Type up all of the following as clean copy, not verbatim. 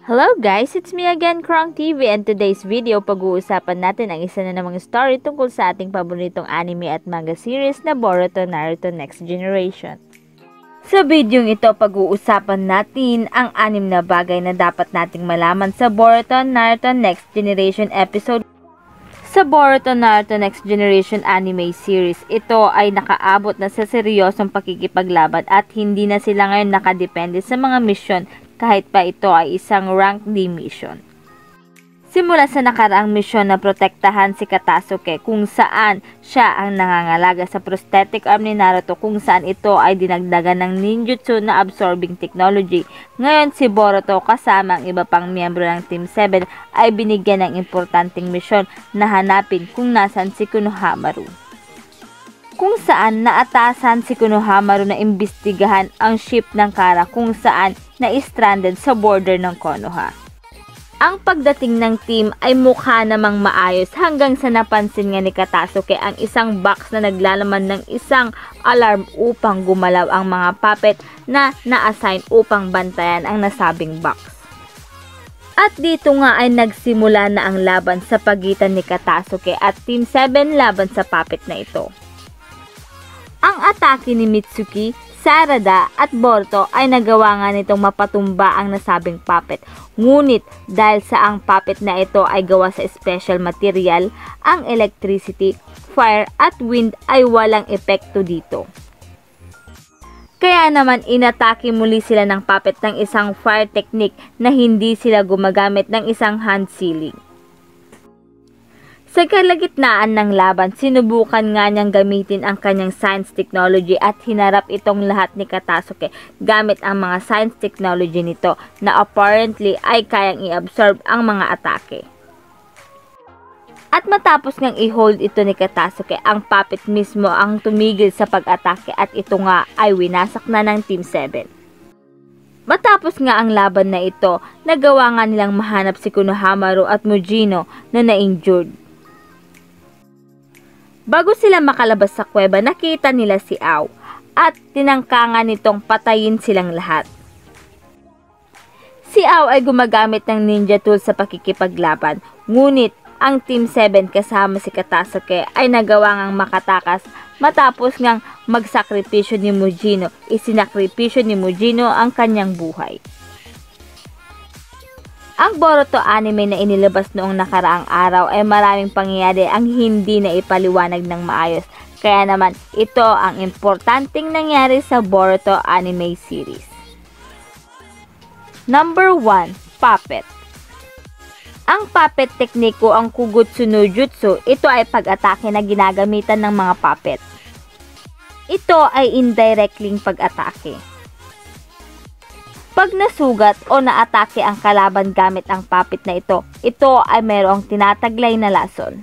Hello guys, it's me again, Krong TV, and today's video pag-uusapan natin ang isa na namang story tungkol sa ating paboritong anime at manga series na Boruto Naruto Next Generation. Sa video ito, pag-uusapan natin ang 6 na bagay na dapat nating malaman sa Boruto Naruto Next Generation episode. Sa Boruto Naruto Next Generation anime series, ito ay nakaabot na sa seryosong pakikipaglaban at hindi na sila ngayon nakadepende sa mga misyon kahit pa ito ay isang rank D mission. Simula sa nakaraang misyon na protektahan si Katasuke kung saan siya ang nangangalaga sa prosthetic arm ni Naruto kung saan ito ay dinagdagan ng ninjutsu na absorbing technology. Ngayon si Boruto kasama ang iba pang miyembro ng Team 7 ay binigyan ng importanteng misyon na hanapin kung nasan si Konohamaru. Kung saan naatasan si Konohamaru na imbestigahan ang ship ng Kara kung saan na-stranded sa border ng Konoha. Ang pagdating ng team ay mukha namang maayos hanggang sa napansin nga ni Katasuke ang isang box na naglalaman ng isang alarm upang gumalaw ang mga puppet na na-assign upang bantayan ang nasabing box. At dito nga ay nagsimula na ang laban sa pagitan ni Katasuke at Team 7 laban sa puppet na ito. Ang atake ni Mitsuki, Sarada at Boruto ay nagawa nga nitong mapatumba ang nasabing puppet. Ngunit dahil sa ang puppet na ito ay gawa sa special material, ang electricity, fire at wind ay walang epekto dito. Kaya naman inatake muli sila ng puppet ng isang fire technique na hindi sila gumagamit ng isang hand sealing. Sa kalagitnaan ng laban, sinubukan nga niyang gamitin ang kanyang science technology at hinarap itong lahat ni Katasuke gamit ang mga science technology nito na apparently ay kayang i-absorb ang mga atake. At matapos ngang i-hold ito ni Katasuke, ang puppet mismo ang tumigil sa pag-atake at ito nga ay winasak na ng Team 7. Matapos nga ang laban na ito, nagawa nga nilang mahanap si Konohamaru at Mujino na na-injured. Bago sila makalabas sa kuweba, nakita nila si Ao at tinangkangan nitong patayin silang lahat. Si Ao ay gumagamit ng ninja tools sa pakikipaglaban, ngunit ang Team 7 kasama si Katasuke ay nagawa ngang makatakas matapos ngang magsakripisyo ni Mujino. Isinakripisyo ni Mujino ang kanyang buhay. Ang Boruto anime na inilabas noong nakaraang araw ay maraming pangyayari ang hindi na ipaliwanag ng maayos. Kaya naman ito ang importanteng nangyari sa Boruto anime series. Number 1. Puppet. Ang puppet technique o ang Kugutsu no Jutsu, ito ay pag-atake na ginagamitan ng mga puppet. Ito ay indirectly pag-atake. Pag nasugat o naatake ang kalaban gamit ang puppet na ito ay mayroong tinataglay na lason.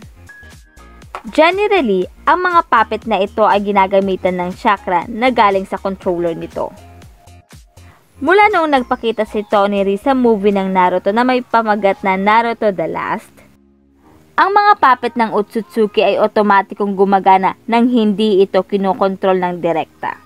Generally, ang mga puppet na ito ay ginagamitan ng chakra na galing sa controller nito. Mula noong nagpakita si Toneri sa movie ng Naruto na may pamagat na Naruto The Last, ang mga puppet ng Otsutsuki ay otomatikong gumagana nang hindi ito kinokontrol ng direkta.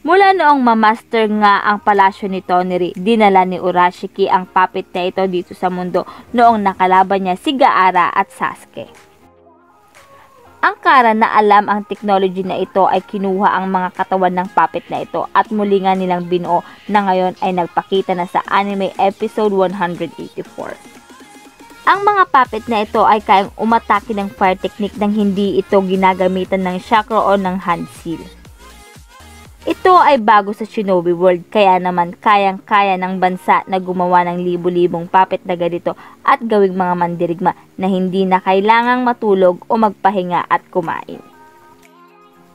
Mula noong mamaster nga ang palasyo ni Toneri, dinala ni Urashiki ang puppet na ito dito sa mundo noong nakalaban niya si Gaara at Sasuke. Ang Kara na alam ang technology na ito ay kinuha ang mga katawan ng puppet na ito at muli nga nilang binuo na ngayon ay nagpakita na sa anime episode 184. Ang mga puppet na ito ay kayang umatake ng fire technique nang hindi ito ginagamitan ng chakra o ng hand seal. Ito ay bago sa Shinobi World kaya naman kayang-kaya ng bansa na gumawa ng libu-libong puppet na ganito at gawing mga mandirigma na hindi na kailangang matulog o magpahinga at kumain.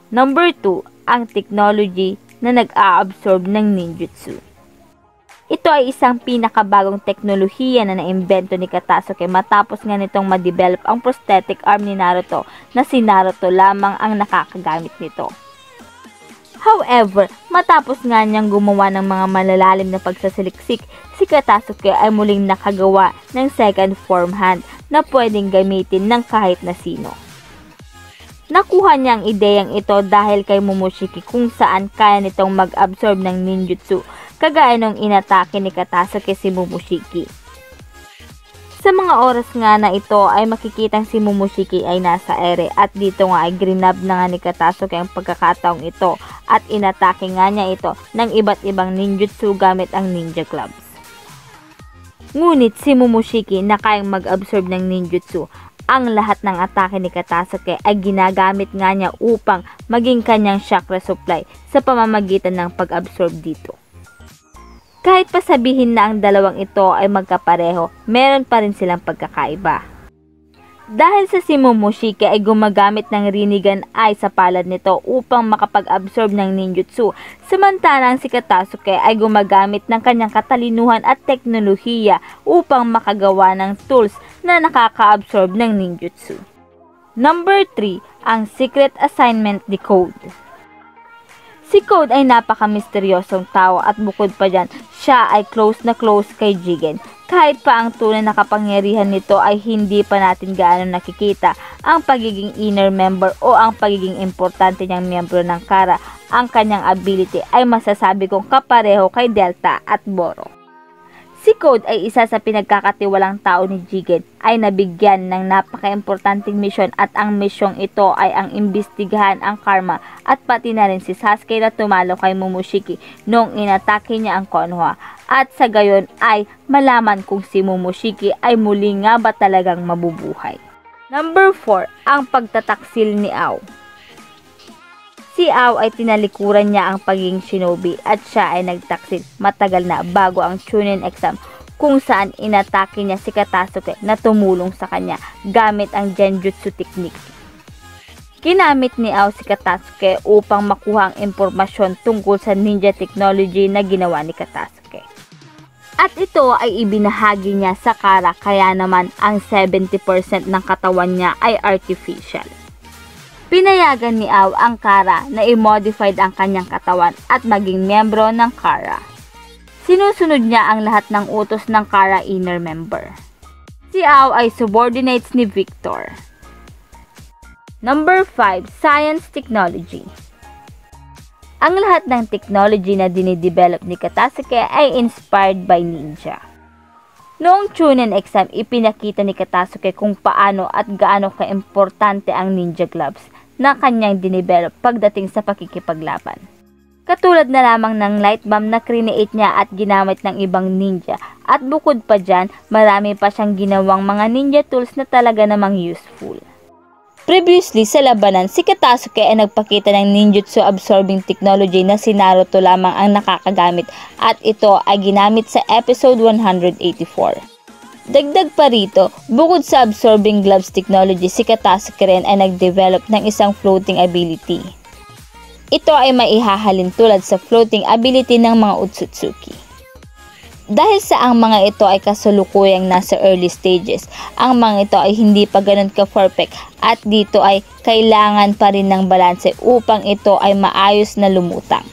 Number 2. Ang technology na nag-a-absorb ng ninjutsu. Ito ay isang pinakabagong teknolohiya na naimbento ni Katasuke matapos nga nitong ma-develop ang prosthetic arm ni Naruto na si Naruto lamang ang nakakagamit nito. However, matapos nga niyang gumawa ng mga malalalim na pagsasaliksik, si Katasuke ay muling nakagawa ng second form hand na pwedeng gamitin ng kahit na sino. Nakuha niya ang ideyang ito dahil kay Momoshiki kung saan kaya nitong mag-absorb ng ninjutsu kagaya nung inatake ni Katasuke si Momoshiki. Sa mga oras nga na ito ay makikitang si Momoshiki ay nasa ere at dito nga ay grinab na nga ni Katasuke ang pagkakataong ito at inatake nga niya ito ng iba't ibang ninjutsu gamit ang ninja gloves. Ngunit si Momoshiki na kayang mag-absorb ng ninjutsu, ang lahat ng atake ni Katasuke ay ginagamit nga niya upang maging kanyang chakra supply sa pamamagitan ng pag-absorb dito. Kahit pa sabihin na ang dalawang ito ay magkapareho, meron pa rin silang pagkakaiba. Dahil sa si Momoshiki ay gumagamit ng Rinnegan Eye sa palad nito upang makapag-absorb ng ninjutsu, samantalang si Katasuke ay gumagamit ng kanyang katalinuhan at teknolohiya upang makagawa ng tools na nakaka-absorb ng ninjutsu. Number 3, ang Secret Assignment ni Code. Si Code ay napaka-misteryosong tao at bukod pa dyan, siya ay close na close kay Jigen. Kahit pa ang tunay na kapangyarihan nito ay hindi pa natin gaano nakikita, ang pagiging inner member o ang pagiging importante niyang miyembro ng Kara, ang kanyang ability ay masasabi kong kapareho kay Delta at Boro. Si Code ay isa sa pinagkakatiwalang tao ni Jigen, ay nabigyan ng napaka-importanting misyon at ang misyong ito ay ang imbestigahan ang karma at pati na rin si Sasuke na tumalo kay Momoshiki noong inatake niya ang Konoha at sa gayon ay malaman kung si Momoshiki ay muli nga ba talagang mabubuhay. Number 4, ang pagtataksil ni Ao. Si Ao ay tinalikuran niya ang pagiging shinobi at siya ay nagtaksil matagal na bago ang Chunin exam kung saan inatake niya si Katasuke na tumulong sa kanya gamit ang Genjutsu technique. Ginamit ni Ao si Katasuke upang makuha ang impormasyon tungkol sa ninja technology na ginawa ni Katasuke. At ito ay ibinahagi niya sa Kara kaya naman ang 70% ng katawan niya ay artificial. Pinayagan ni Ao ang Kara na i-modified ang kanyang katawan at maging miyembro ng Kara. Sinusunod niya ang lahat ng utos ng Kara inner member. Si Ao ay subordinates ni Victor. Number 5, Science Technology. Ang lahat ng technology na dinidevelop ni Katasuke ay inspired by ninja. Noong Chunin exam, ipinakita ni Katasuke kung paano at gaano ka-importante ang ninja gloves na kanyang dinevelop pagdating sa pakikipaglaban. Katulad na lamang ng light bomb na create niya at ginamit ng ibang ninja at bukod pa dyan, marami pa siyang ginawang mga ninja tools na talaga namang useful. Previously sa labanan, si Katasuke ay nagpakita ng ninjutsu absorbing technology na si Naruto lamang ang nakakagamit at ito ay ginamit sa episode 184. Dagdag pa rito, bukod sa absorbing gloves technology, si Katasuke rin ay nag-develop ng isang floating ability. Ito ay maihahalin tulad sa floating ability ng mga Otsutsuki. Dahil sa ang mga ito ay kasalukuyang nasa early stages, ang mga ito ay hindi pa ganun ka-perfect at dito ay kailangan pa rin ng balanse upang ito ay maayos na lumutang.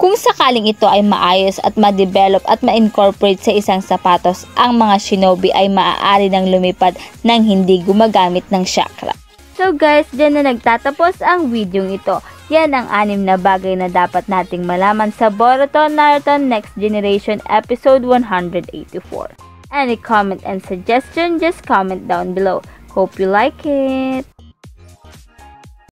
Kung sakaling ito ay maayos at ma-develop at ma-incorporate sa isang sapatos, ang mga shinobi ay maaari nang lumipad nang hindi gumagamit ng chakra. So guys, dyan na nagtatapos ang video ito. Yan ang 6 na bagay na dapat nating malaman sa Boruto Naruto Next Generation episode 184. Any comment and suggestion, just comment down below. Hope you like it!